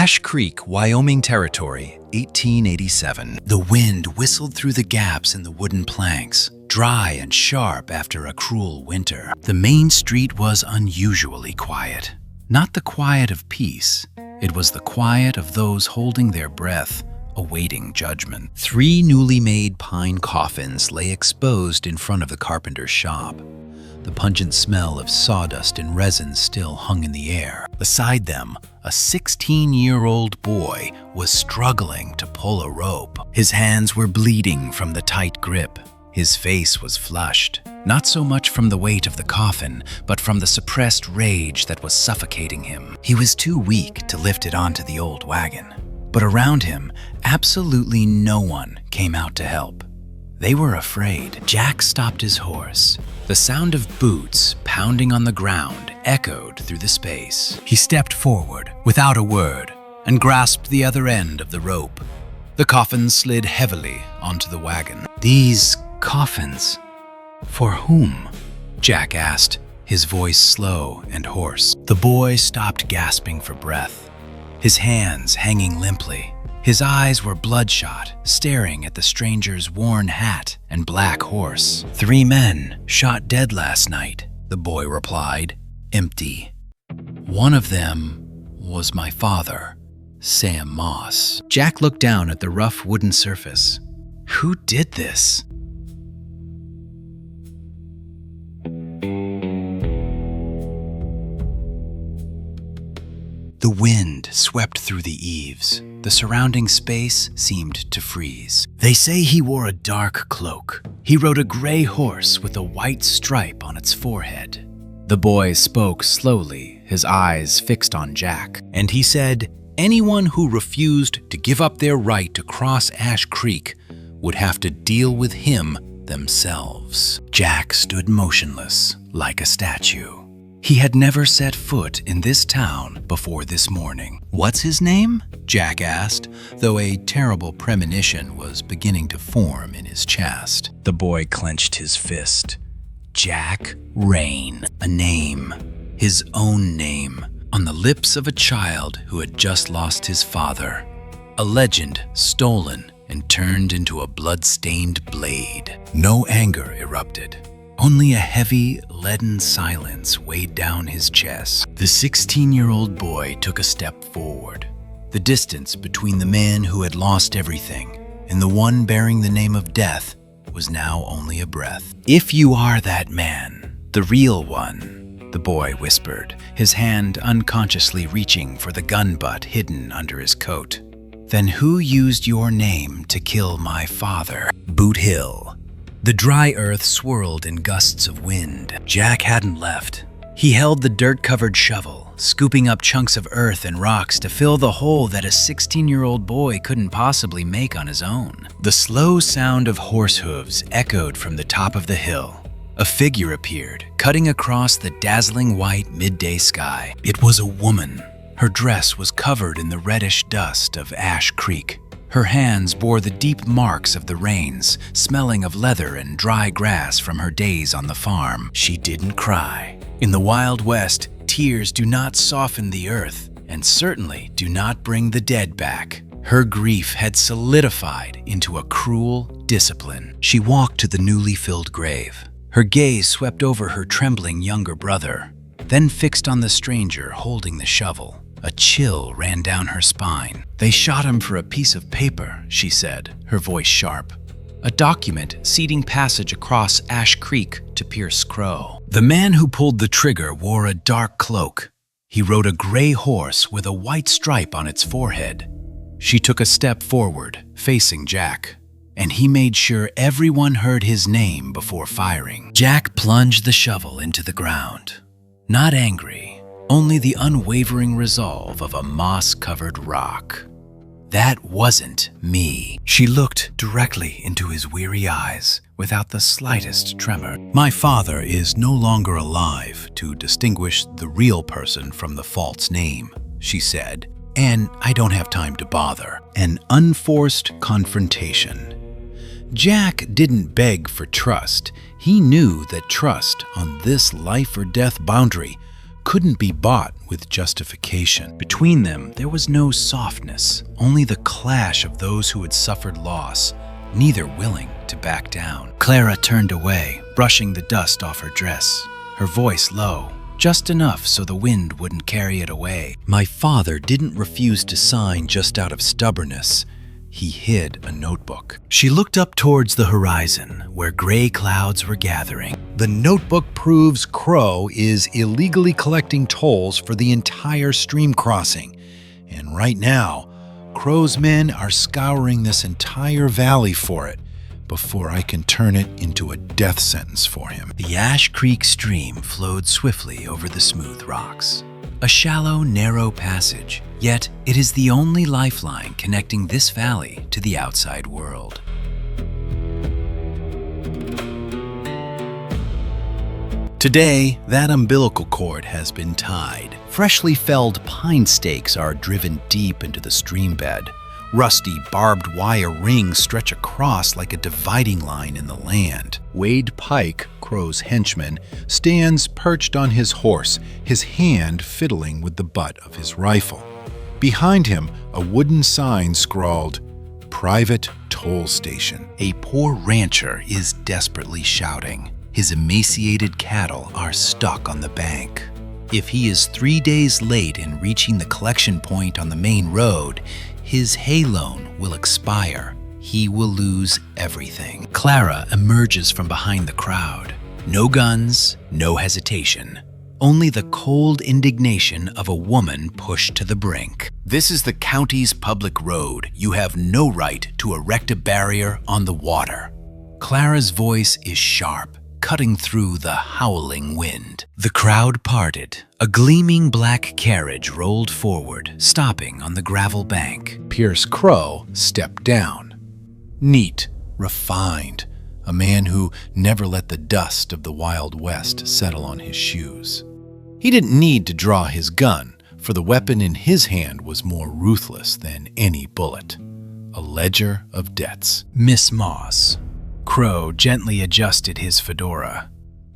Ash Creek, Wyoming Territory, 1887. The wind whistled through the gaps in the wooden planks, dry and sharp after a cruel winter. The main street was unusually quiet. Not the quiet of peace. It was the quiet of those holding their breath, awaiting judgment. 3 newly made pine coffins lay exposed in front of the carpenter's shop. The pungent smell of sawdust and resin still hung in the air. Beside them, a 16-year-old boy was struggling to pull a rope. His hands were bleeding from the tight grip. His face was flushed, not so much from the weight of the coffin, but from the suppressed rage that was suffocating him. He was too weak to lift it onto the old wagon. But around him, absolutely no one came out to help. They were afraid. Jack stopped his horse. The sound of boots pounding on the ground echoed through the space. He stepped forward without a word and grasped the other end of the rope. The coffin slid heavily onto the wagon. These coffins? For whom? Jack asked, his voice slow and hoarse. The boy stopped gasping for breath, his hands hanging limply. His eyes were bloodshot, staring at the stranger's worn hat and black horse. 3 men shot dead last night, the boy replied, empty. One of them was my father, Sam Moss. Jack looked down at the rough wooden surface. Who did this? The wind swept through the eaves. The surrounding space seemed to freeze. They say he wore a dark cloak. He rode a gray horse with a white stripe on its forehead. The boy spoke slowly, his eyes fixed on Jack, and he said, anyone who refused to give up their right to cross Ash Creek would have to deal with him themselves. Jack stood motionless, like a statue. He had never set foot in this town before this morning. What's his name? Jack asked, though a terrible premonition was beginning to form in his chest. The boy clenched his fist. Jack Rane. A name. His own name. On the lips of a child who had just lost his father. A legend stolen and turned into a blood-stained blade. No anger erupted. Only a heavy, leaden silence weighed down his chest. The 16-year-old boy took a step forward. The distance between the man who had lost everything and the one bearing the name of death was now only a breath. If you are that man, the real one, the boy whispered, his hand unconsciously reaching for the gun butt hidden under his coat, then who used your name to kill my father? Boot Hill. The dry earth swirled in gusts of wind. Jack hadn't left. He held the dirt-covered shovel, scooping up chunks of earth and rocks to fill the hole that a 16-year-old boy couldn't possibly make on his own. The slow sound of horse hooves echoed from the top of the hill. A figure appeared, cutting across the dazzling white midday sky. It was a woman. Her dress was covered in the reddish dust of Ash Creek. Her hands bore the deep marks of the rains, smelling of leather and dry grass from her days on the farm. She didn't cry. In the Wild West, tears do not soften the earth, and certainly do not bring the dead back. Her grief had solidified into a cruel discipline. She walked to the newly filled grave. Her gaze swept over her trembling younger brother, then fixed on the stranger holding the shovel. A chill ran down her spine. They shot him for a piece of paper, she said, her voice sharp. A document ceding passage across Ash Creek to Pierce Crowe. The man who pulled the trigger wore a dark cloak. He rode a gray horse with a white stripe on its forehead. She took a step forward, facing Jack, and he made sure everyone heard his name before firing. Jack plunged the shovel into the ground, not angry. Only the unwavering resolve of a moss-covered rock. That wasn't me. She looked directly into his weary eyes without the slightest tremor. My father is no longer alive to distinguish the real person from the false name, she said, and I don't have time to bother. An unforced confrontation. Jack didn't beg for trust. He knew that trust on this life-or-death boundary couldn't be bought with justification. Between them, there was no softness, only the clash of those who had suffered loss, neither willing to back down. Clara turned away, brushing the dust off her dress, her voice low, just enough so the wind wouldn't carry it away. My father didn't refuse to sign just out of stubbornness. He hid a notebook. She looked up towards the horizon, where gray clouds were gathering. The notebook proves Crowe is illegally collecting tolls for the entire stream crossing. And right now, Crowe's men are scouring this entire valley for it before I can turn it into a death sentence for him. The Ash Creek stream flowed swiftly over the smooth rocks. A shallow, narrow passage, yet it is the only lifeline connecting this valley to the outside world. Today, that umbilical cord has been tied. Freshly felled pine stakes are driven deep into the stream bed. Rusty, barbed wire rings stretch across like a dividing line in the land. Wade Pike, Crowe's henchman, stands perched on his horse, his hand fiddling with the butt of his rifle. Behind him, a wooden sign scrawled, "Private Toll Station." A poor rancher is desperately shouting. His emaciated cattle are stuck on the bank. If he is 3 days late in reaching the collection point on the main road, his hay loan will expire. He will lose everything. Clara emerges from behind the crowd. No guns, no hesitation. Only the cold indignation of a woman pushed to the brink. This is the county's public road. You have no right to erect a barrier on the water. Clara's voice is sharp, cutting through the howling wind. The crowd parted. A gleaming black carriage rolled forward, stopping on the gravel bank. Pierce Crowe stepped down. Neat, refined, a man who never let the dust of the Wild West settle on his shoes. He didn't need to draw his gun, for the weapon in his hand was more ruthless than any bullet. A ledger of debts. Miss Moss. Crowe gently adjusted his fedora.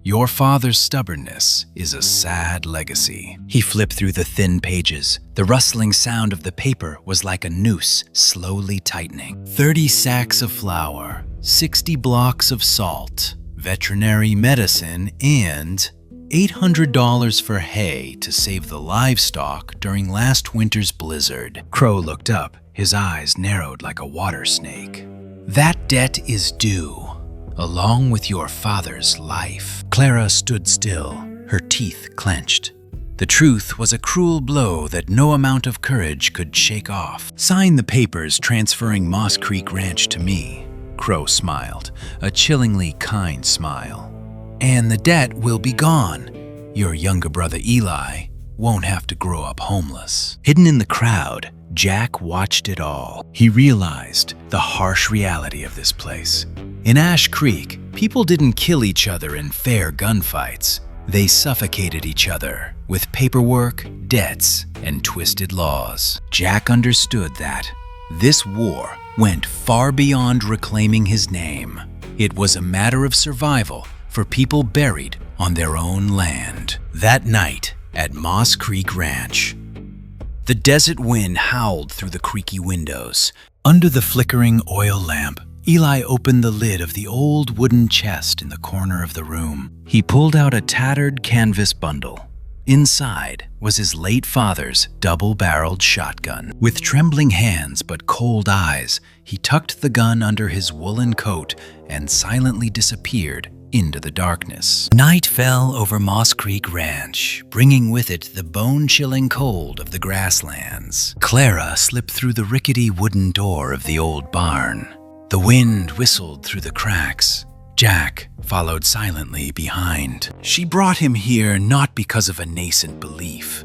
Your father's stubbornness is a sad legacy. He flipped through the thin pages. The rustling sound of the paper was like a noose slowly tightening. 30 sacks of flour, 60 blocks of salt, veterinary medicine, and $800 for hay to save the livestock during last winter's blizzard. Crowe looked up, his eyes narrowed like a water snake. That debt is due, along with your father's life. Clara stood still, her teeth clenched. The truth was a cruel blow that no amount of courage could shake off. Sign the papers transferring Moss Creek Ranch to me. Crowe smiled, a chillingly kind smile. And the debt will be gone. Your younger brother Eli won't have to grow up homeless. Hidden in the crowd, Jack watched it all. He realized the harsh reality of this place. In Ash Creek, people didn't kill each other in fair gunfights. They suffocated each other with paperwork, debts, and twisted laws. Jack understood that this war went far beyond reclaiming his name. It was a matter of survival for people buried on their own land. That night at Moss Creek Ranch, the desert wind howled through the creaky windows. Under the flickering oil lamp, Eli opened the lid of the old wooden chest in the corner of the room. He pulled out a tattered canvas bundle. Inside was his late father's double-barreled shotgun. With trembling hands but cold eyes, he tucked the gun under his woolen coat and silently disappeared into the darkness. Night fell over Moss Creek Ranch, bringing with it the bone-chilling cold of the grasslands. Clara slipped through the rickety wooden door of the old barn. The wind whistled through the cracks. Jack followed silently behind. She brought him here not because of a nascent belief.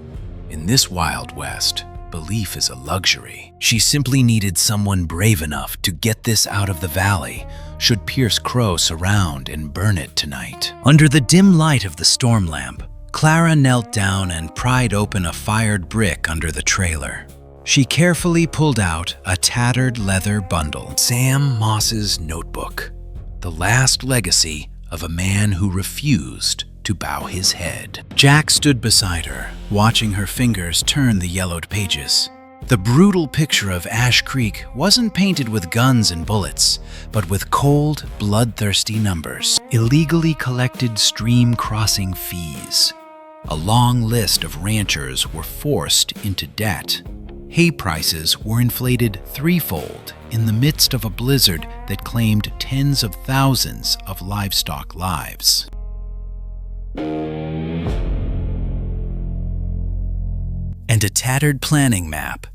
In this Wild West, belief is a luxury. She simply needed someone brave enough to get this out of the valley, should Pierce Crowe surround and burn it tonight. Under the dim light of the storm lamp, Clara knelt down and pried open a fired brick under the trailer. She carefully pulled out a tattered leather bundle. Sam Moss's notebook, the last legacy of a man who refused to bow his head. Jack stood beside her, watching her fingers turn the yellowed pages. The brutal picture of Ash Creek wasn't painted with guns and bullets, but with cold, bloodthirsty numbers. Illegally collected stream crossing fees. A long list of ranchers were forced into debt. Hay prices were inflated threefold in the midst of a blizzard that claimed tens of thousands of livestock lives. And a tattered planning map,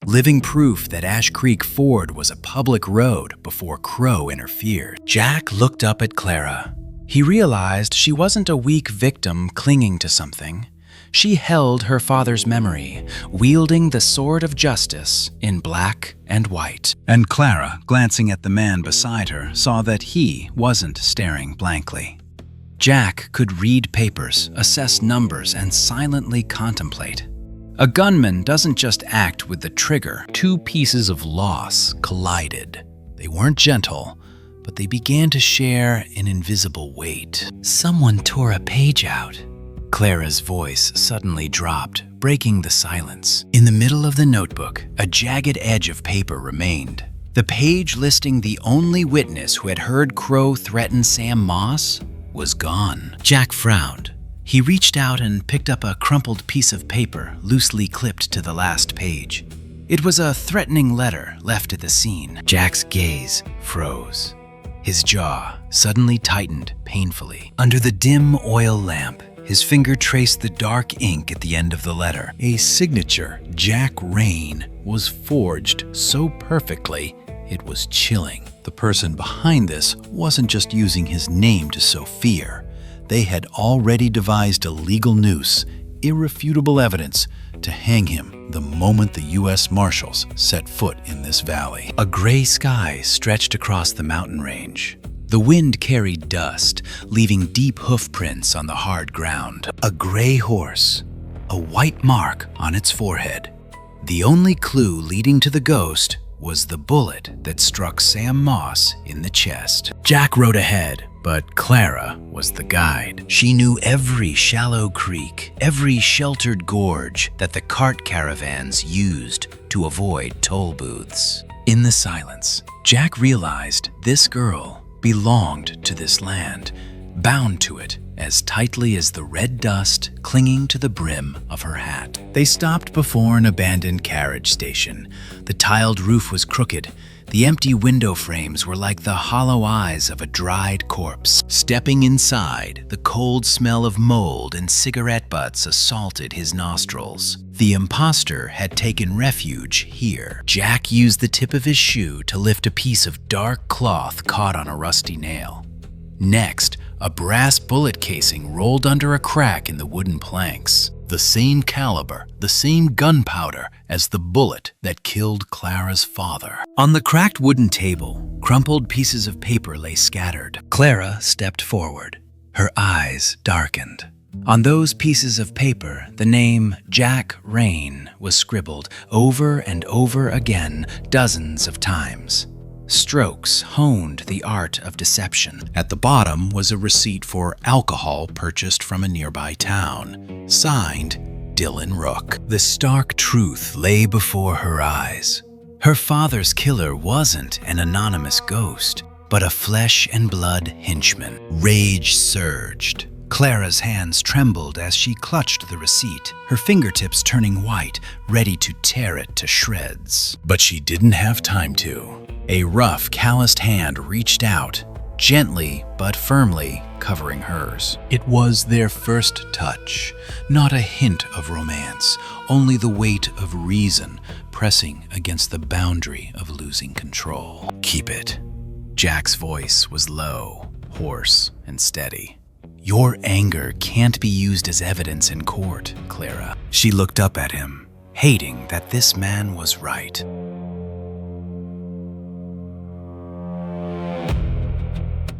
living proof that Ash Creek Ford was a public road before Crowe interfered. Jack looked up at Clara. He realized she wasn't a weak victim clinging to something. She held her father's memory, wielding the sword of justice in black and white. And Clara, glancing at the man beside her, saw that he wasn't staring blankly. Jack could read papers, assess numbers, and silently contemplate. A gunman doesn't just act with the trigger. Two pieces of loss collided. They weren't gentle, but they began to share an invisible weight. Someone tore a page out. Clara's voice suddenly dropped, breaking the silence. In the middle of the notebook, a jagged edge of paper remained. The page listing the only witness who had heard Crowe threaten Sam Moss was gone. Jack frowned. He reached out and picked up a crumpled piece of paper loosely clipped to the last page. It was a threatening letter left at the scene. Jack's gaze froze. His jaw suddenly tightened painfully. Under the dim oil lamp, his finger traced the dark ink at the end of the letter. A signature, Jack Rane, was forged so perfectly it was chilling. The person behind this wasn't just using his name to sow fear. They had already devised a legal noose, irrefutable evidence, to hang him the moment the U.S. Marshals set foot in this valley. A gray sky stretched across the mountain range. The wind carried dust, leaving deep hoof prints on the hard ground. A gray horse, a white mark on its forehead. The only clue leading to the ghost was the bullet that struck Sam Moss in the chest. Jack rode ahead, but Clara was the guide. She knew every shallow creek, every sheltered gorge that the cart caravans used to avoid toll booths. In the silence, Jack realized this girl belonged to this land, bound to it as tightly as the red dust clinging to the brim of her hat. They stopped before an abandoned carriage station. The tiled roof was crooked. The empty window frames were like the hollow eyes of a dried corpse. Stepping inside, the cold smell of mold and cigarette butts assaulted his nostrils. The imposter had taken refuge here. Jack used the tip of his shoe to lift a piece of dark cloth caught on a rusty nail. Next, a brass bullet casing rolled under a crack in the wooden planks. The same caliber, the same gunpowder as the bullet that killed Clara's father. On the cracked wooden table, crumpled pieces of paper lay scattered. Clara stepped forward. Her eyes darkened. On those pieces of paper, the name Jack Rane was scribbled over and over again dozens of times. Strokes honed the art of deception. At the bottom was a receipt for alcohol purchased from a nearby town, signed Dylan Rook. The stark truth lay before her eyes. Her father's killer wasn't an anonymous ghost, but a flesh and blood henchman. Rage surged. Clara's hands trembled as she clutched the receipt, her fingertips turning white, ready to tear it to shreds. But she didn't have time to. A rough, calloused hand reached out, gently but firmly covering hers. It was their first touch, not a hint of romance, only the weight of reason pressing against the boundary of losing control. Keep it. Jack's voice was low, hoarse, and steady. Your anger can't be used as evidence in court, Clara. She looked up at him, hating that this man was right.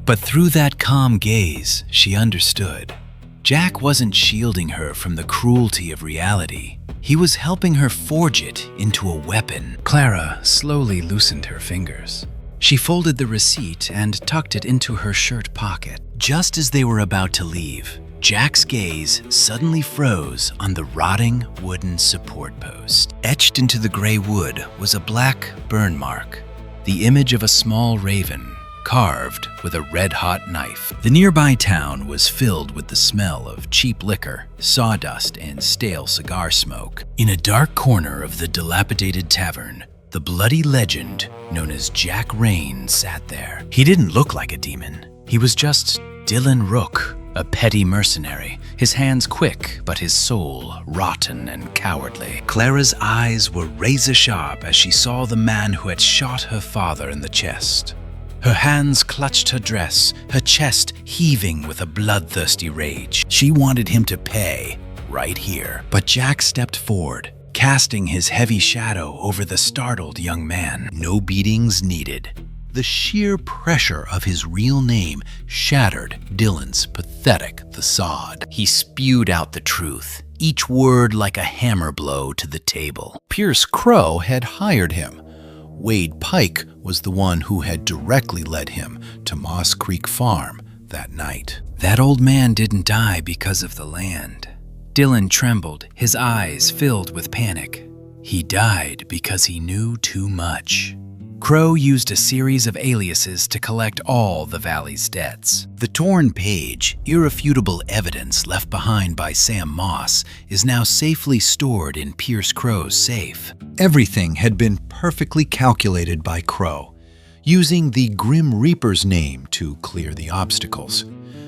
But through that calm gaze, she understood. Jack wasn't shielding her from the cruelty of reality. He was helping her forge it into a weapon. Clara slowly loosened her fingers. She folded the receipt and tucked it into her shirt pocket. Just as they were about to leave, Jack's gaze suddenly froze on the rotting wooden support post. Etched into the gray wood was a black burn mark, the image of a small raven carved with a red-hot knife. The nearby town was filled with the smell of cheap liquor, sawdust, and stale cigar smoke. In a dark corner of the dilapidated tavern, the bloody legend known as Jack Rane sat there. He didn't look like a demon. He was just Dylan Rook, a petty mercenary, his hands quick, but his soul rotten and cowardly. Clara's eyes were razor-sharp as she saw the man who had shot her father in the chest. Her hands clutched her dress, her chest heaving with a bloodthirsty rage. She wanted him to pay right here. But Jack stepped forward, casting his heavy shadow over the startled young man. No beatings needed. The sheer pressure of his real name shattered Dylan's pathetic facade. He spewed out the truth, each word like a hammer blow to the table. Pierce Crowe had hired him. Wade Pike was the one who had directly led him to Moss Creek Farm that night. That old man didn't die because of the land. Dylan trembled, his eyes filled with panic. He died because he knew too much. Crowe used a series of aliases to collect all the valley's debts. The torn page, irrefutable evidence left behind by Sam Moss, is now safely stored in Pierce Crowe's safe. Everything had been perfectly calculated by Crowe, using the Grim Reaper's name to clear the obstacles,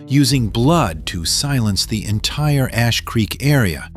using blood to silence the entire Ash Creek area,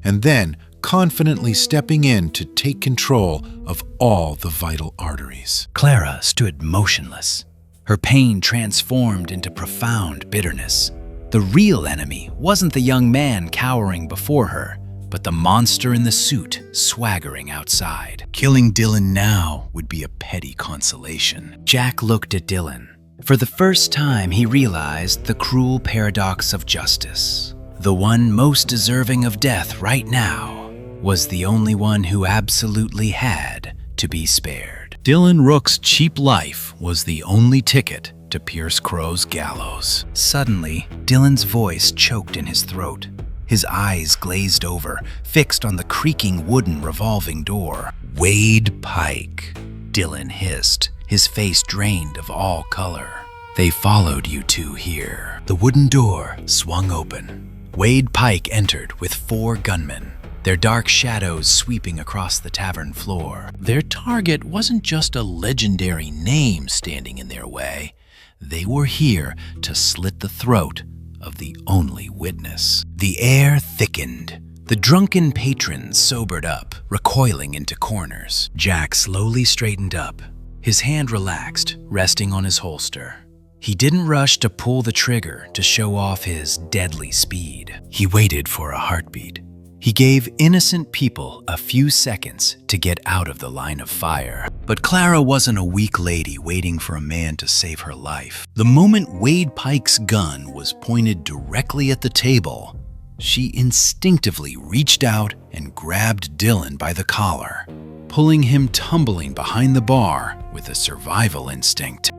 and then confidently stepping in to take control of all the vital arteries. Clara stood motionless, her pain transformed into profound bitterness. The real enemy wasn't the young man cowering before her, but the monster in the suit swaggering outside. Killing Dylan now would be a petty consolation. Jack looked at Dylan. For the first time, he realized the cruel paradox of justice. The one most deserving of death right now was the only one who absolutely had to be spared. Dylan Rook's cheap life was the only ticket to Pierce Crowe's gallows. Suddenly, Dylan's voice choked in his throat. His eyes glazed over, fixed on the creaking wooden revolving door. "Wade Pike," Dylan hissed, his face drained of all color. "They followed you two here." The wooden door swung open. Wade Pike entered with 4 gunmen, their dark shadows sweeping across the tavern floor. Their target wasn't just a legendary name standing in their way. They were here to slit the throat of the only witness. The air thickened. The drunken patrons sobered up, recoiling into corners. Jack slowly straightened up, his hand relaxed, resting on his holster. He didn't rush to pull the trigger to show off his deadly speed. He waited for a heartbeat. He gave innocent people a few seconds to get out of the line of fire. But Clara wasn't a weak lady waiting for a man to save her life. The moment Wade Pike's gun was pointed directly at the table, she instinctively reached out and grabbed Dylan by the collar, pulling him tumbling behind the bar with a survival instinct.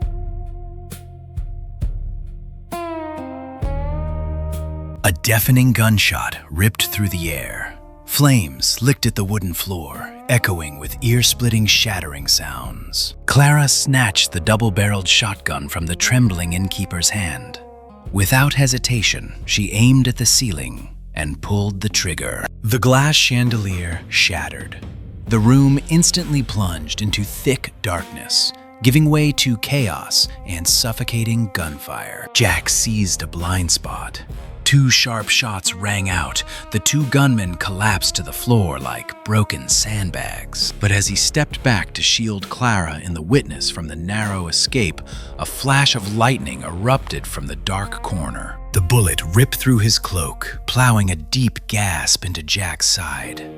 A deafening gunshot ripped through the air. Flames licked at the wooden floor, echoing with ear-splitting, shattering sounds. Clara snatched the double-barreled shotgun from the trembling innkeeper's hand. Without hesitation, she aimed at the ceiling and pulled the trigger. The glass chandelier shattered. The room instantly plunged into thick darkness, giving way to chaos and suffocating gunfire. Jack seized a blind spot. 2 sharp shots rang out. The 2 gunmen collapsed to the floor like broken sandbags. But as he stepped back to shield Clara and the witness from the narrow escape, a flash of lightning erupted from the dark corner. The bullet ripped through his cloak, plowing a deep gasp into Jack's side.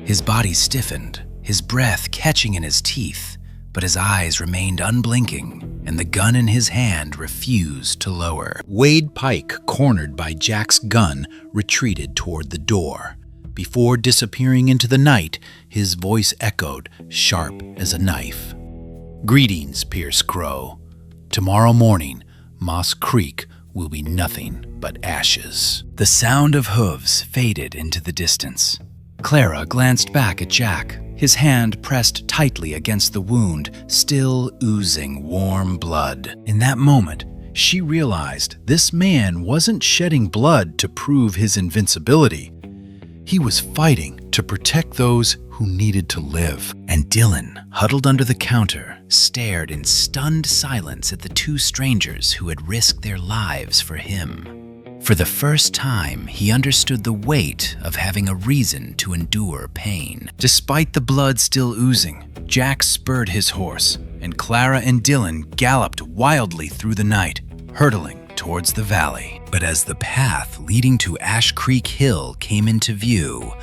His body stiffened, his breath catching in his teeth, but his eyes remained unblinking, and the gun in his hand refused to lower. Wade Pike, cornered by Jack's gun, retreated toward the door. Before disappearing into the night, his voice echoed, sharp as a knife. "Greetings, Pierce Crowe. Tomorrow morning, Moss Creek will be nothing but ashes. The sound of hooves faded into the distance. Clara glanced back at Jack, his hand pressed tightly against the wound, still oozing warm blood. In that moment, she realized this man wasn't shedding blood to prove his invincibility. He was fighting to protect those who needed to live. And Dylan, huddled under the counter, stared in stunned silence at the two strangers who had risked their lives for him. For the first time, he understood the weight of having a reason to endure pain. Despite the blood still oozing, Jack spurred his horse, and Clara and Dylan galloped wildly through the night, hurtling towards the valley. But as the path leading to Ash Creek Hill came into view,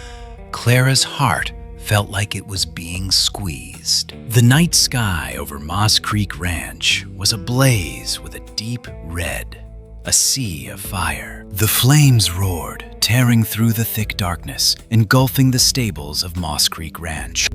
Clara's heart felt like it was being squeezed. The night sky over Moss Creek Ranch was ablaze with a deep red, a sea of fire. The flames roared, tearing through the thick darkness, engulfing the stables of Moss Creek Ranch.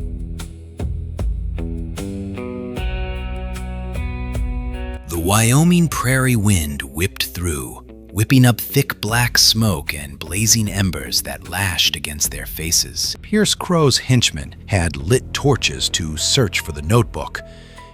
The Wyoming prairie wind whipped through, whipping up thick black smoke and blazing embers that lashed against their faces. Pierce Crowe's henchmen had lit torches to search for the notebook,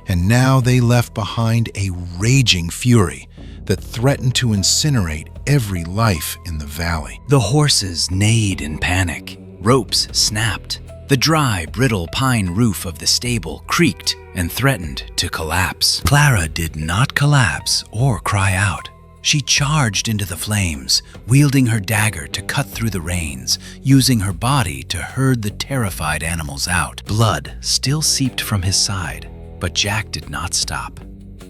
and now they left behind a raging fury that threatened to incinerate every life in the valley. The horses neighed in panic. Ropes snapped. The dry, brittle pine roof of the stable creaked and threatened to collapse. Clara did not collapse or cry out. She charged into the flames, wielding her dagger to cut through the reins, using her body to herd the terrified animals out. Blood still seeped from his side, but Jack did not stop.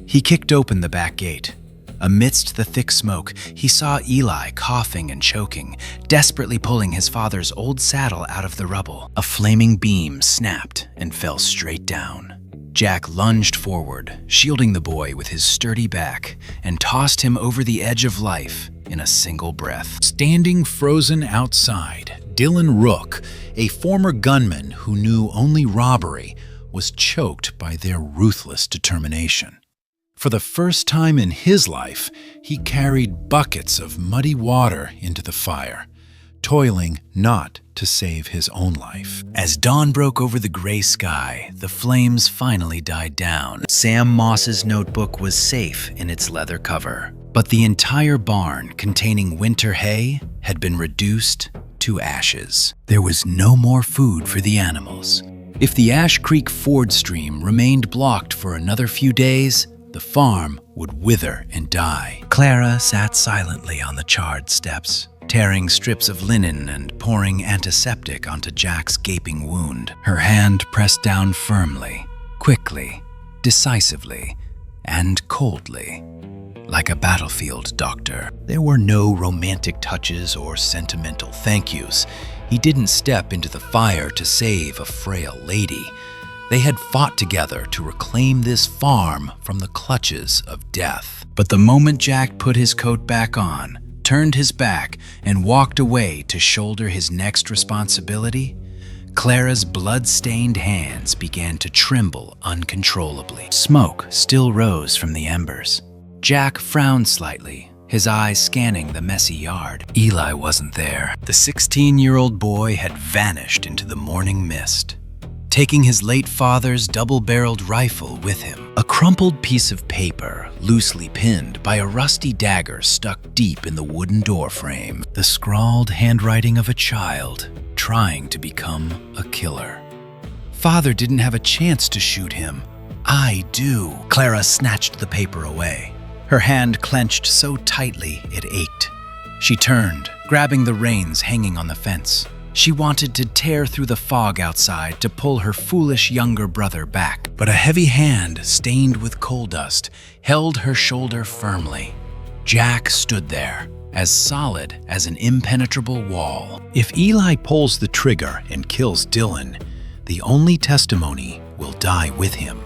He kicked open the back gate. Amidst the thick smoke, he saw Eli coughing and choking, desperately pulling his father's old saddle out of the rubble. A flaming beam snapped and fell straight down. Jack lunged forward, shielding the boy with his sturdy back, and tossed him over the edge of life in a single breath. Standing frozen outside, Dylan Rook, a former gunman who knew only robbery, was choked by their ruthless determination. For the first time in his life, he carried buckets of muddy water into the fire, toiling not to save his own life. As dawn broke over the gray sky, the flames finally died down. Sam Moss's notebook was safe in its leather cover, but the entire barn containing winter hay had been reduced to ashes. There was no more food for the animals. If the Ash Creek ford stream remained blocked for another few days, the farm would wither and die. Clara sat silently on the charred steps, tearing strips of linen and pouring antiseptic onto Jack's gaping wound. Her hand pressed down firmly, quickly, decisively, and coldly, like a battlefield doctor. There were no romantic touches or sentimental thank yous. He didn't step into the fire to save a frail lady. They had fought together to reclaim this farm from the clutches of death. But the moment Jack put his coat back on, turned his back, and walked away to shoulder his next responsibility, Clara's blood-stained hands began to tremble uncontrollably. Smoke still rose from the embers. Jack frowned slightly, his eyes scanning the messy yard. Eli wasn't there. The 16-year-old boy had vanished into the morning mist, taking his late father's double-barreled rifle with him. A crumpled piece of paper, loosely pinned by a rusty dagger stuck deep in the wooden doorframe. The scrawled handwriting of a child trying to become a killer. Father didn't have a chance to shoot him. I do. Clara snatched the paper away. Her hand clenched so tightly it ached. She turned, grabbing the reins hanging on the fence. She wanted to tear through the fog outside to pull her foolish younger brother back, but a heavy hand stained with coal dust held her shoulder firmly. Jack stood there, as solid as an impenetrable wall. If Eli pulls the trigger and kills Dylan, the only testimony will die with him.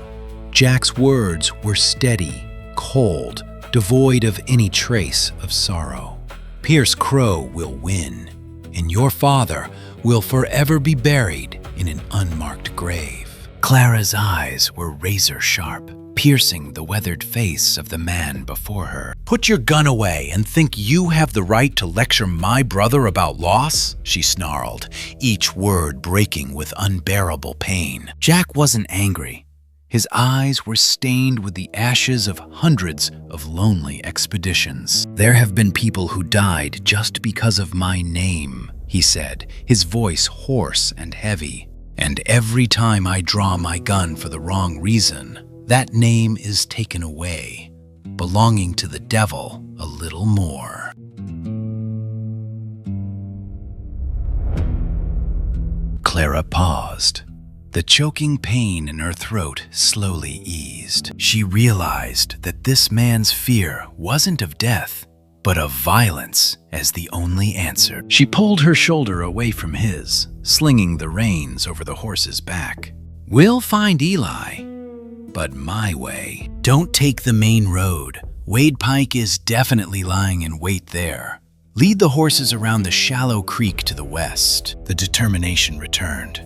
Jack's words were steady, cold, devoid of any trace of sorrow. Pierce Crowe will win, and your father will forever be buried in an unmarked grave. Clara's eyes were razor sharp. piercing the weathered face of the man before her. "Put your gun away and think you have the right to lecture my brother about loss?" she snarled, each word breaking with unbearable pain. Jack wasn't angry. His eyes were stained with the ashes of hundreds of lonely expeditions. "There have been people who died just because of my name," he said, his voice hoarse and heavy. "And every time I draw my gun for the wrong reason, that name is taken away, belonging to the devil a little more." Clara paused. The choking pain in her throat slowly eased. She realized that this man's fear wasn't of death, but of violence as the only answer. She pulled her shoulder away from his, slinging the reins over the horse's back. "We'll find Eli, but my way. Don't take the main road. Wade Pike is definitely lying in wait there. Lead the horses around the shallow creek to the west." The determination returned.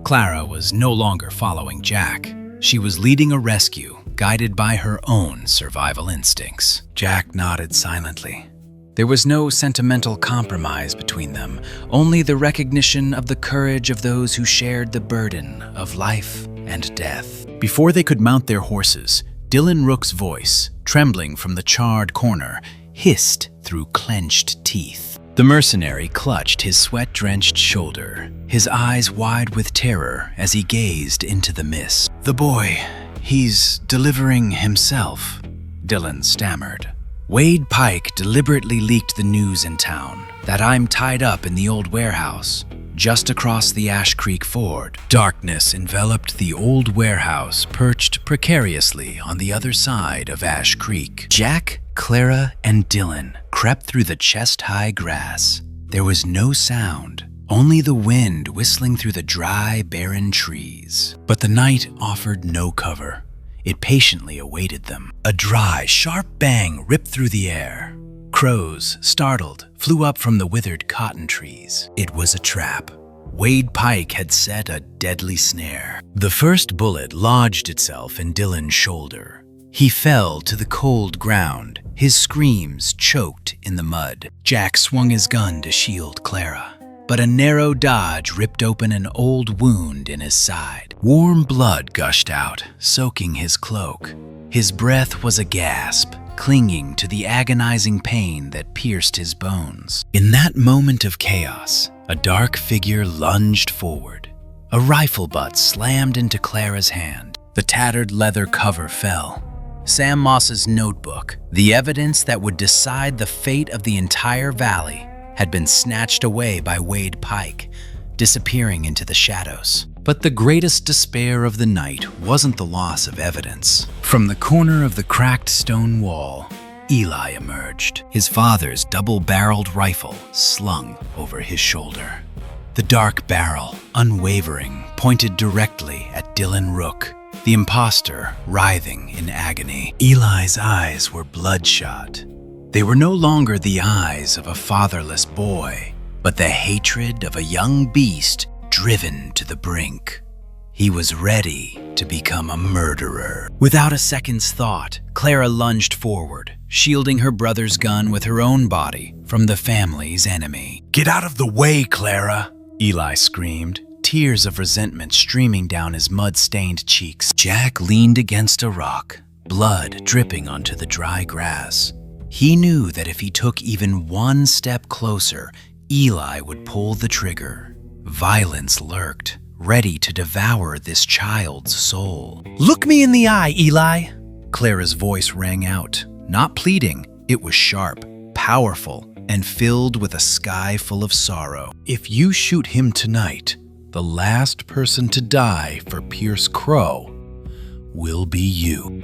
Clara was no longer following Jack. She was leading a rescue, guided by her own survival instincts. Jack nodded silently. There was no sentimental compromise between them, only the recognition of the courage of those who shared the burden of life and death. Before they could mount their horses, Dylan Rook's voice, trembling from the charred corner, hissed through clenched teeth. The mercenary clutched his sweat-drenched shoulder, his eyes wide with terror as he gazed into the mist. "The boy, he's delivering himself," Dylan stammered. "Wade Pike deliberately leaked the news in town that I'm tied up in the old warehouse, just across the Ash Creek Ford." Darkness enveloped the old warehouse, perched precariously on the other side of Ash Creek. Jack, Clara, and Dylan crept through the chest-high grass. There was no sound, only the wind whistling through the dry, barren trees. But the night offered no cover. It patiently awaited them. A dry, sharp bang ripped through the air. Crows, startled, flew up from the withered cotton trees. It was a trap. Wade Pike had set a deadly snare. The first bullet lodged itself in Dylan's shoulder. He fell to the cold ground, his screams choked in the mud. Jack swung his gun to shield Clara, but a narrow dodge ripped open an old wound in his side. Warm blood gushed out, soaking his cloak. His breath was a gasp, clinging to the agonizing pain that pierced his bones. In that moment of chaos, a dark figure lunged forward. A rifle butt slammed into Clara's hand. The tattered leather cover fell. Sam Moss's notebook, the evidence that would decide the fate of the entire valley, had been snatched away by Wade Pike, disappearing into the shadows. But the greatest despair of the night wasn't the loss of evidence. From the corner of the cracked stone wall, Eli emerged, his father's double-barreled rifle slung over his shoulder. The dark barrel, unwavering, pointed directly at Dylan Rook, the imposter writhing in agony. Eli's eyes were bloodshot. They were no longer the eyes of a fatherless boy, but the hatred of a young beast driven to the brink. He was ready to become a murderer. Without a second's thought, Clara lunged forward, shielding her brother's gun with her own body from the family's enemy. "Get out of the way, Clara!" Eli screamed, tears of resentment streaming down his mud-stained cheeks. Jack leaned against a rock, blood dripping onto the dry grass. He knew that if he took even one step closer, Eli would pull the trigger. Violence lurked, ready to devour this child's soul. "Look me in the eye, Eli!" Clara's voice rang out, not pleading. It was sharp, powerful, and filled with a sky full of sorrow. "If you shoot him tonight, the last person to die for Pierce Crowe will be you."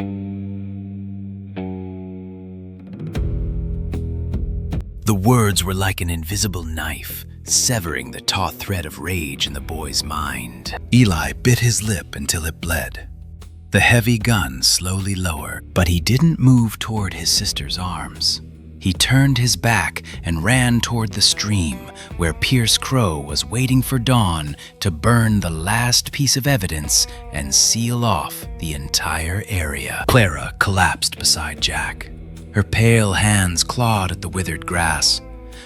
The words were like an invisible knife, severing the taut thread of rage in the boy's mind. Eli bit his lip until it bled. The heavy gun slowly lowered, but he didn't move toward his sister's arms. He turned his back and ran toward the stream, where Pierce Crowe was waiting for dawn to burn the last piece of evidence and seal off the entire area. Clara collapsed beside Jack. Her pale hands clawed at the withered grass.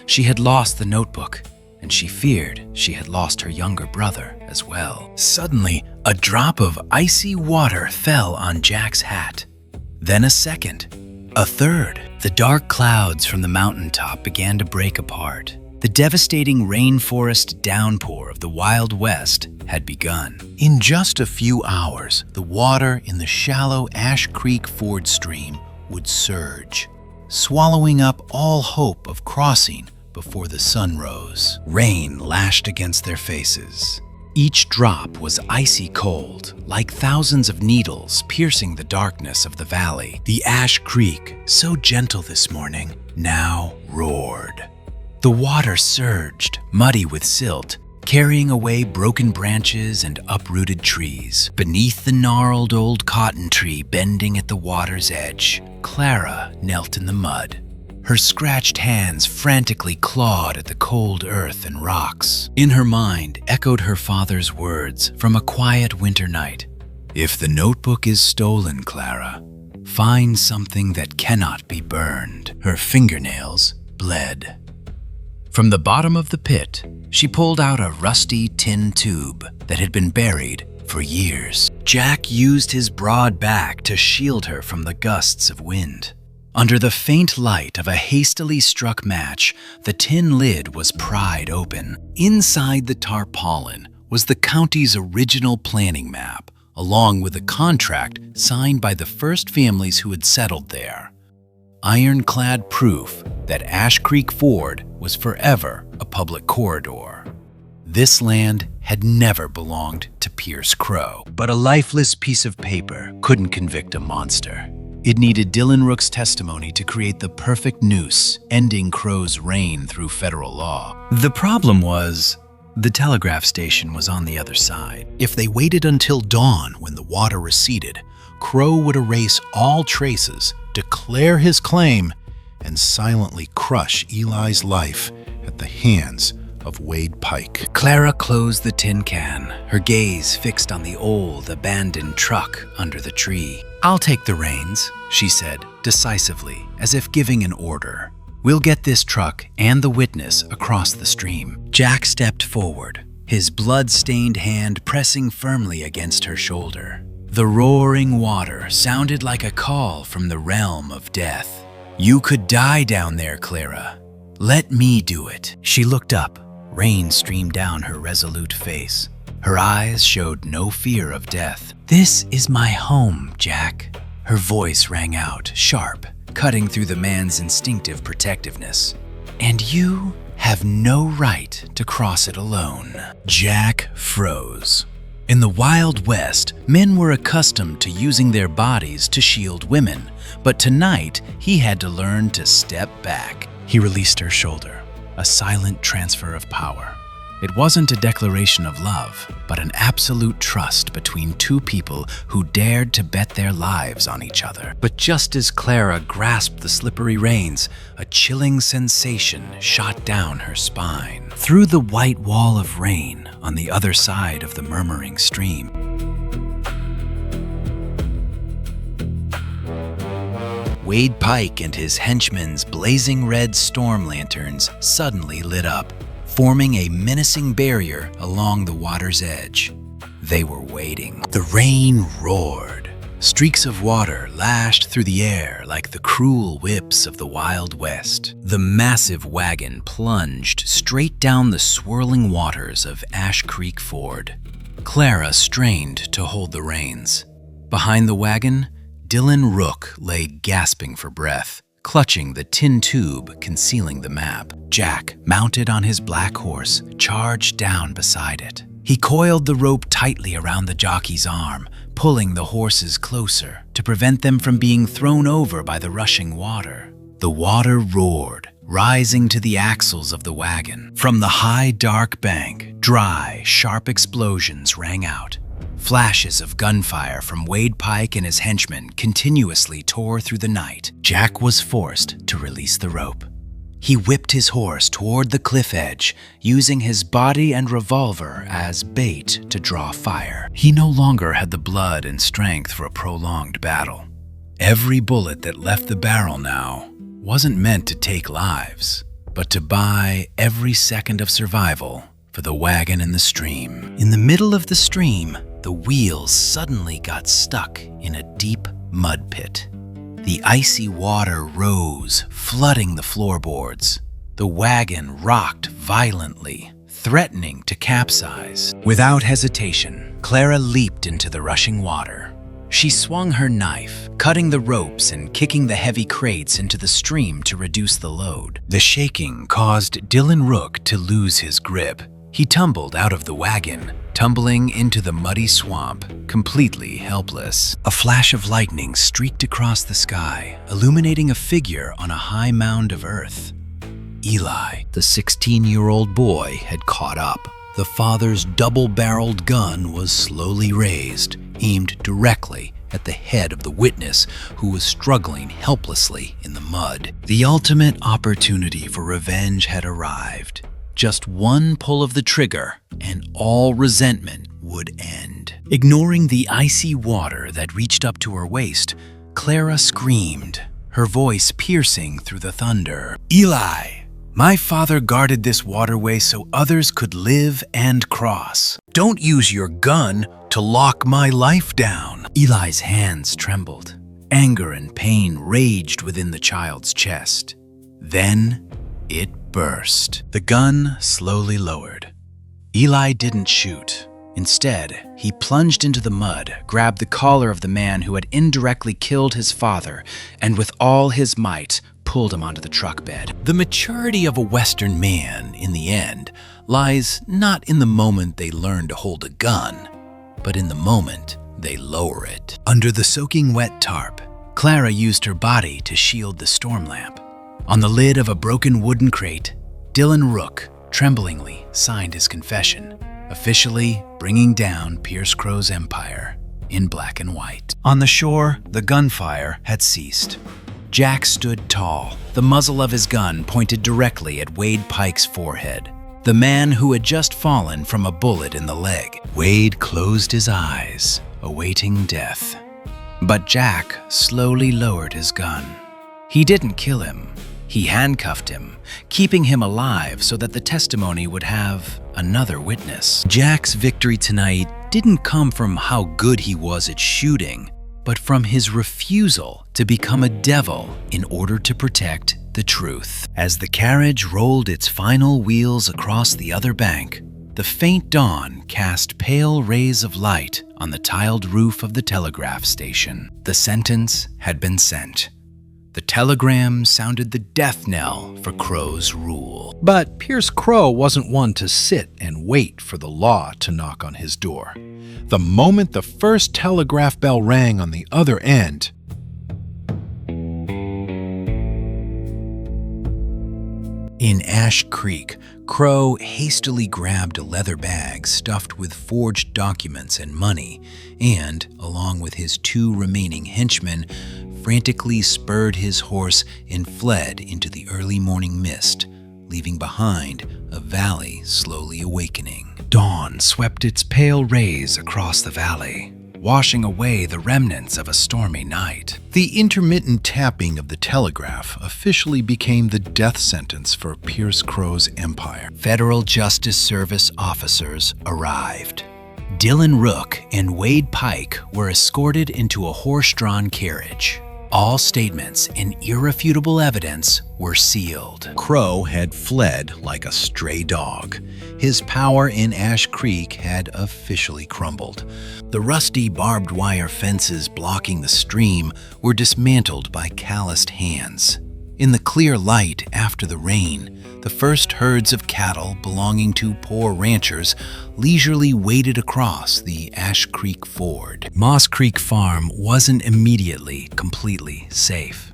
She had lost the notebook, and she feared she had lost her younger brother as well. Suddenly, a drop of icy water fell on Jack's hat. Then a second, a third. The dark clouds from the mountaintop began to break apart. The devastating rainforest downpour of the Wild West had begun. In just a few hours, the water in the shallow Ash Creek Ford stream would surge, swallowing up all hope of crossing before the sun rose. Rain lashed against their faces. Each drop was icy cold, like thousands of needles piercing the darkness of the valley. The Ash Creek, so gentle this morning, now roared. The water surged, muddy with silt, carrying away broken branches and uprooted trees. Beneath the gnarled old cotton tree bending at the water's edge, Clara knelt in the mud. Her scratched hands frantically clawed at the cold earth and rocks. In her mind echoed her father's words from a quiet winter night. If the notebook is stolen, Clara, find something that cannot be burned. Her fingernails bled. From the bottom of the pit, she pulled out a rusty tin tube that had been buried for years. Jack used his broad back to shield her from the gusts of wind. Under the faint light of a hastily struck match, the tin lid was pried open. Inside the tarpaulin was the county's original planning map, along with a contract signed by the first families who had settled there. Ironclad proof that Ash Creek Ford was forever a public corridor. This land had never belonged to Pierce Crowe, but a lifeless piece of paper couldn't convict a monster. It needed Dylan Rook's testimony to create the perfect noose, ending Crowe's reign through federal law. The problem was, the telegraph station was on the other side. If they waited until dawn when the water receded, Crowe would erase all traces, declare his claim, and silently crush Eli's life at the hands of Wade Pike. Clara closed the tin can, her gaze fixed on the old, abandoned truck under the tree. "I'll take the reins," she said, decisively, as if giving an order. "We'll get this truck and the witness across the stream." Jack stepped forward, his blood-stained hand pressing firmly against her shoulder. The roaring water sounded like a call from the realm of death. "You could die down there, Clara. Let me do it." She looked up. Rain streamed down her resolute face. Her eyes showed no fear of death. "This is my home, Jack." Her voice rang out, sharp, cutting through the man's instinctive protectiveness. "And you have no right to cross it alone." Jack froze. In the Wild West, men were accustomed to using their bodies to shield women, but tonight he had to learn to step back. He released her shoulder, a silent transfer of power. It wasn't a declaration of love, but an absolute trust between two people who dared to bet their lives on each other. But just as Clara grasped the slippery reins, a chilling sensation shot down her spine. Through the white wall of rain on the other side of the murmuring stream, Wade Pike and his henchmen's blazing red storm lanterns suddenly lit up, forming a menacing barrier along the water's edge. They were waiting. The rain roared. Streaks of water lashed through the air like the cruel whips of the Wild West. The massive wagon plunged straight down the swirling waters of Ash Creek Ford. Clara strained to hold the reins. Behind the wagon, Dylan Rook lay gasping for breath, clutching the tin tube concealing the map. Jack, mounted on his black horse, charged down beside it. He coiled the rope tightly around the jockey's arm, pulling the horses closer to prevent them from being thrown over by the rushing water. The water roared, rising to the axles of the wagon. From the high, dark bank, dry, sharp explosions rang out, Flashes of gunfire from Wade Pike and his henchmen continuously tore through the night. Jack was forced to release the rope. He whipped his horse toward the cliff edge, using his body and revolver as bait to draw fire. He no longer had the blood and strength for a prolonged battle. Every bullet that left the barrel now wasn't meant to take lives, but to buy every second of survival for the wagon in the stream. In the middle of the stream, the wheels suddenly got stuck in a deep mud pit. The icy water rose, flooding the floorboards. The wagon rocked violently, threatening to capsize. Without hesitation, Clara leaped into the rushing water. She swung her knife, cutting the ropes and kicking the heavy crates into the stream to reduce the load. The shaking caused Dylan Rook to lose his grip. He tumbled out of the wagon, tumbling into the muddy swamp, completely helpless. A flash of lightning streaked across the sky, illuminating a figure on a high mound of earth. Eli, the 16-year-old boy, had caught up. The father's double-barreled gun was slowly raised, aimed directly at the head of the witness who was struggling helplessly in the mud. The ultimate opportunity for revenge had arrived. Just one pull of the trigger, and all resentment would end. Ignoring the icy water that reached up to her waist, Clara screamed, her voice piercing through the thunder. "Eli, my father guarded this waterway so others could live and cross. Don't use your gun to lock my life down." Eli's hands trembled. Anger and pain raged within the child's chest. Then it burst. The gun slowly lowered. Eli didn't shoot. Instead, he plunged into the mud, grabbed the collar of the man who had indirectly killed his father, and with all his might, pulled him onto the truck bed. The maturity of a Western man, in the end, lies not in the moment they learn to hold a gun, but in the moment they lower it. Under the soaking wet tarp, Clara used her body to shield the storm lamp. On the lid of a broken wooden crate, Dylan Rook tremblingly signed his confession, officially bringing down Pierce Crowe's empire in black and white. On the shore, the gunfire had ceased. Jack stood tall, the muzzle of his gun pointed directly at Wade Pike's forehead, the man who had just fallen from a bullet in the leg. Wade closed his eyes, awaiting death. But Jack slowly lowered his gun. He didn't kill him. He handcuffed him, keeping him alive so that the testimony would have another witness. Jack's victory tonight didn't come from how good he was at shooting, but from his refusal to become a devil in order to protect the truth. As the carriage rolled its final wheels across the other bank, the faint dawn cast pale rays of light on the tiled roof of the telegraph station. The sentence had been sent. The telegram sounded the death knell for Crowe's rule. But Pierce Crowe wasn't one to sit and wait for the law to knock on his door. The moment the first telegraph bell rang on the other end, in Ash Creek, Crowe hastily grabbed a leather bag stuffed with forged documents and money and, along with his two remaining henchmen, frantically spurred his horse and fled into the early morning mist, leaving behind a valley slowly awakening. Dawn swept its pale rays across the valley, washing away the remnants of a stormy night. The intermittent tapping of the telegraph officially became the death sentence for Pierce Crowe's empire. Federal Justice Service officers arrived. Dylan Rook and Wade Pike were escorted into a horse-drawn carriage. All statements and irrefutable evidence were sealed. Crowe had fled like a stray dog. His power in Ash Creek had officially crumbled. The rusty barbed wire fences blocking the stream were dismantled by calloused hands. In the clear light after the rain, the first herds of cattle belonging to poor ranchers leisurely waded across the Ash Creek ford. Moss Creek Farm wasn't immediately completely safe.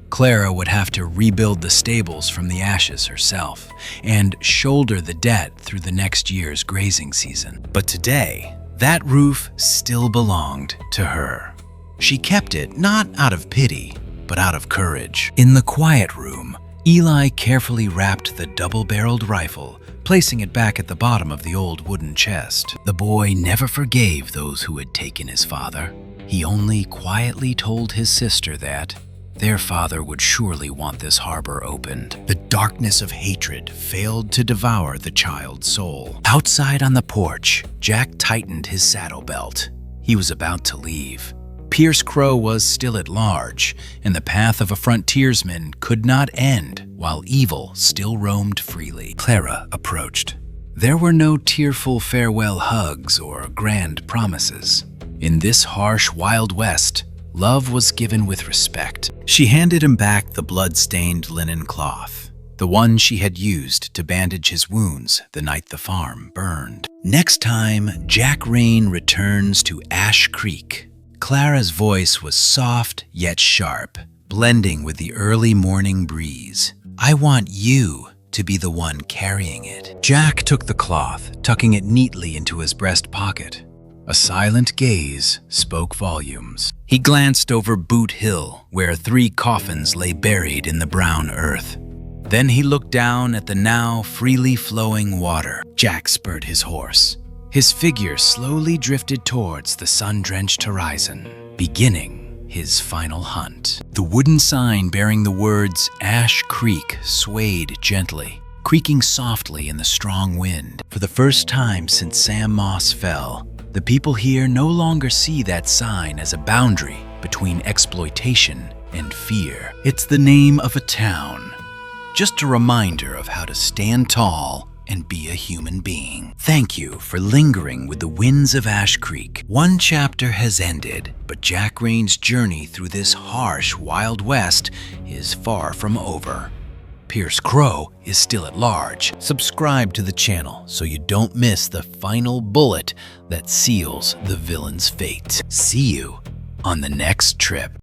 Clara would have to rebuild the stables from the ashes herself and shoulder the debt through the next year's grazing season. But today, That roof still belonged to her. She kept it not out of pity, but out of courage. In the quiet room, Eli carefully wrapped the double-barreled rifle, placing it back at the bottom of the old wooden chest. The boy never forgave those who had taken his father. He only quietly told his sister that their father would surely want this harbor opened. The darkness of hatred failed to devour the child's soul. Outside on the porch, Jack tightened his saddle belt. He was about to leave. Pierce Crowe was still at large, and the path of a frontiersman could not end while evil still roamed freely. Clara approached. There were no tearful farewell hugs or grand promises. In this harsh Wild West, love was given with respect. She handed him back the blood-stained linen cloth, the one she had used to bandage his wounds the night the farm burned. Next time, Jack Rane returns to Ash Creek. Clara's voice was soft yet sharp, blending with the early morning breeze. I want you to be the one carrying it. Jack took the cloth, tucking it neatly into his breast pocket. A silent gaze spoke volumes. He glanced over Boot Hill, where 3 coffins lay buried in the brown earth. Then he looked down at the now freely flowing water. Jack spurred his horse. His figure slowly drifted towards the sun-drenched horizon, beginning his final hunt. The wooden sign bearing the words Ash Creek swayed gently, creaking softly in the strong wind. For the first time since Sam Moss fell, the people here no longer see that sign as a boundary between exploitation and fear. It's the name of a town, just a reminder of how to stand tall and be a human being. Thank you for lingering with the winds of Ash Creek. One chapter has ended, but Jack Rane's journey through this harsh Wild West is far from over. Pierce Crowe is still at large. Subscribe to the channel so you don't miss the final bullet that seals the villain's fate. See you on the next trip.